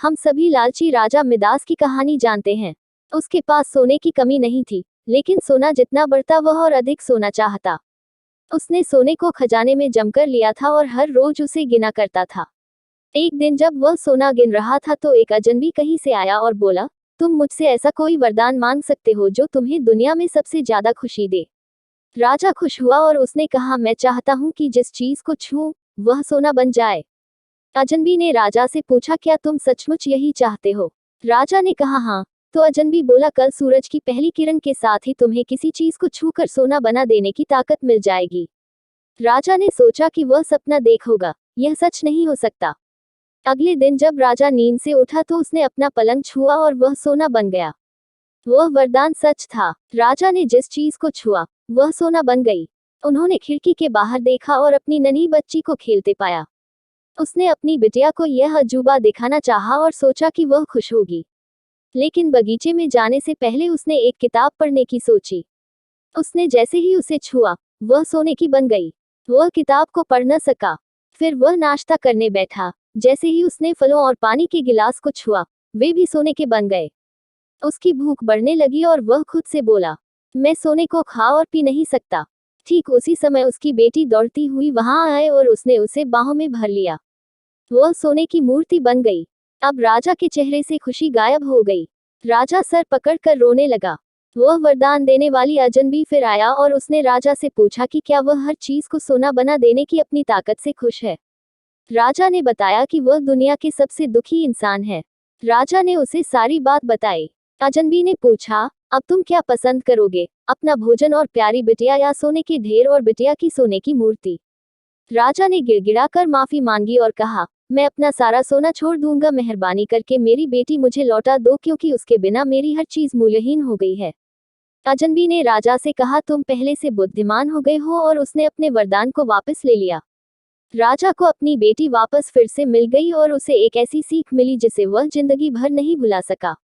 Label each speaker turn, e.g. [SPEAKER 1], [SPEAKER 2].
[SPEAKER 1] हम सभी लालची राजा मिदास की कहानी जानते हैं। उसके पास सोने की कमी नहीं थी, लेकिन सोना जितना बढ़ता वह और अधिक सोना चाहता। उसने सोने को खजाने में जमकर लिया था और हर रोज उसे गिना करता था। एक दिन जब वह सोना गिन रहा था तो एक अजनबी कहीं से आया और बोला, तुम मुझसे ऐसा कोई वरदान मांग सकते हो जो तुम्हें दुनिया में सबसे ज्यादा खुशी दे। राजा खुश हुआ और उसने कहा, मैं चाहता हूँ कि जिस चीज को छूऊं वह सोना बन जाए। अजनबी ने राजा से पूछा, क्या तुम सचमुच यही चाहते हो? राजा ने कहा, हाँ। तो अजनबी बोला, कल सूरज की पहली किरण के साथ ही तुम्हें किसी चीज को छूकर सोना बना देने की ताकत मिल जाएगी। राजा ने सोचा कि वह सपना देख होगा, यह सच नहीं हो सकता। अगले दिन जब राजा नींद से उठा तो उसने अपना पलंग छुआ और वह सोना बन गया। वह वरदान सच था। राजा ने जिस चीज को छुआ वह सोना बन गई। उन्होंने खिड़की के बाहर देखा और अपनी नन्ही बच्ची को खेलते पाया। उसने अपनी बिटिया को यह अजूबा दिखाना चाहा और सोचा कि वह खुश होगी। लेकिन बगीचे में जाने से पहले उसने एक किताब पढ़ने की सोची। उसने जैसे ही उसे छुआ वह सोने की बन गई। वह किताब को पढ़ न सका। फिर वह नाश्ता करने बैठा। जैसे ही उसने फलों और पानी के गिलास को छुआ वे भी सोने के बन गए। उसकी भूख बढ़ने लगी और वह खुद से बोला, मैं सोने को खा और पी नहीं सकता। ठीक उसी समय उसकी बेटी दौड़ती हुई वहां आए और उसने उसे बाहों में भर लिया। वह सोने की मूर्ति बन गई। अब राजा के चेहरे से खुशी गायब हो गई। राजा सर पकड़कर रोने लगा। वह वरदान देने वाली अजनबी फिर आया और उसने राजा से पूछा कि क्या वह हर चीज को सोना बना देने की अपनी ताकत से खुश है। राजा ने बताया कि वह दुनिया के सबसे दुखी इंसान है। राजा ने उसे सारी बात बताई। अजनबी ने पूछा, अब तुम क्या पसंद करोगे, अपना भोजन और प्यारी बिटिया या सोने के ढेर और बिटिया की सोने की मूर्ति? राजा ने गिड़गिड़ाकर माफी मांगी और कहा, मैं अपना सारा सोना छोड़ दूंगा, मेहरबानी करके मेरी बेटी मुझे लौटा दो क्योंकि उसके बिना मेरी हर चीज मूल्यहीन हो गई है। अजनबी ने राजा से कहा, तुम पहले से बुद्धिमान हो गए हो, और उसने अपने वरदान को वापस ले लिया। राजा को अपनी बेटी वापस फिर से मिल गई और उसे एक ऐसी सीख मिली जिसे वह जिंदगी भर नहीं भुला सका।